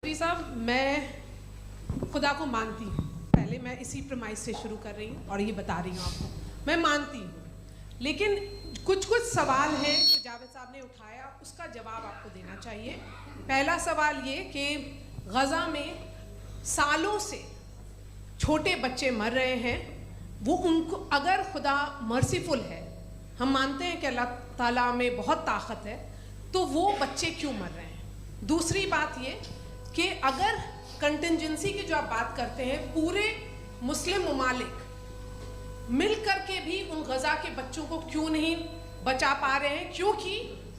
साहब, मैं खुदा को मानती हूँ। पहले मैं इसी प्रमाइस से शुरू कर रही हूँ और ये बता रही हूँ आपको, मैं मानती हूँ। लेकिन कुछ सवाल हैं जो जावेद साहब ने उठाया, उसका जवाब आपको देना चाहिए। पहला सवाल ये कि गज़ा में सालों से छोटे बच्चे मर रहे हैं, वो उनको, अगर खुदा मर्सीफुल है, हम मानते हैं कि अल्लाह ताला में बहुत ताकत है, तो वो बच्चे क्यों मर रहे हैं। दूसरी बात ये कि अगर कंटिजेंसी की जो आप बात करते हैं, पूरे मुस्लिम ममालिक मिल कर के भी उन गज़ा के बच्चों को क्यों नहीं बचा पा रहे हैं, क्योंकि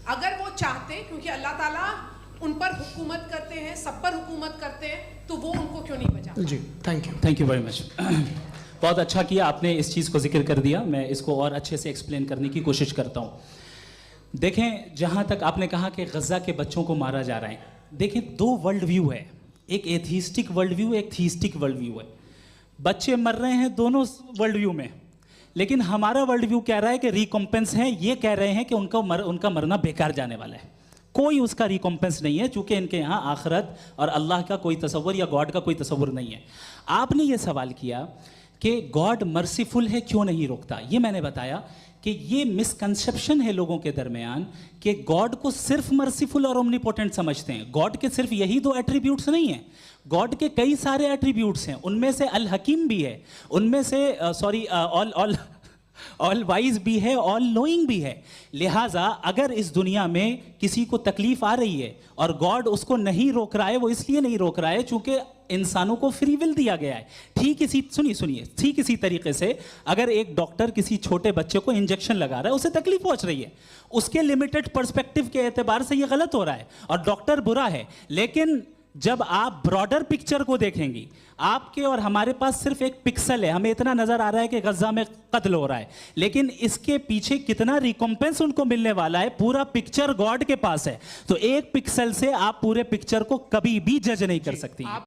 अगर वो चाहते, क्योंकि अल्लाह ताला उन पर हुकूमत करते हैं, सब पर हुकूमत करते हैं, तो वो उनको क्यों नहीं बचा। जी, थैंक यू वेरी मच। बहुत अच्छा किया आपने इस चीज़ को जिक्र कर दिया। मैं इसको और अच्छे से एक्सप्लेन करने की कोशिश करता हूँ। देखें, जहाँ तक आपने कहा कि गज़ा के बच्चों को मारा जा रहा है, देखें दो वर्ल्ड व्यू है, एक एथीस्टिक वर्ल्ड व्यू, एक थीस्टिक वर्ल्ड व्यू है। बच्चे मर रहे हैं दोनों वर्ल्ड व्यू में, लेकिन हमारा वर्ल्ड व्यू कह रहा है कि रिकॉम्पेंस है, ये कह रहे हैं कि उनका मरना बेकार जाने वाला है, कोई उसका रिकॉम्पेंस नहीं है, चूंकि इनके यहाँ आखिरत और अल्लाह का कोई तसव्वुर या गॉड का कोई तसव्वुर नहीं है। आपने ये सवाल किया कि गॉड मर्सीफुल है, क्यों नहीं रोकता। ये मैंने बताया कि ये मिसकंसेप्शन है लोगों के दरमियान कि गॉड को सिर्फ मर्सीफुल और ओमनीपोटेंट समझते हैं। गॉड के सिर्फ यही दो एट्रीब्यूट्स नहीं हैं, गॉड के कई सारे एट्रीब्यूट्स हैं। उनमें से अल हकीम भी है, उनमें से ऑल वाइज भी है, ऑल नोइंग भी है। लिहाजा अगर इस दुनिया में किसी को तकलीफ आ रही है और गॉड उसको नहीं रोक रहा है, वो इसलिए नहीं रोक रहा है चूंकि इंसानों को फ्री विल दिया गया है। ठीक इसी तरीके से अगर एक डॉक्टर किसी छोटे बच्चे को इंजेक्शन लगा रहा है, उसे तकलीफ पहुंच रही है, उसके लिमिटेड पर्सपेक्टिव के एतबार से ये गलत हो रहा है और डॉक्टर बुरा है। लेकिन जब आप ब्रॉडर पिक्चर को देखेंगी, आपके और हमारे पास सिर्फ एक पिक्सल है, हमें इतना नजर आ रहा है कि गज़ा में कत्ल हो रहा है, लेकिन इसके पीछे कितना रिकॉम्पेंस उनको मिलने वाला है, पूरा पिक्चर गॉड के पास है। तो एक पिक्सल से आप पूरे पिक्चर को कभी भी जज नहीं कर सकती।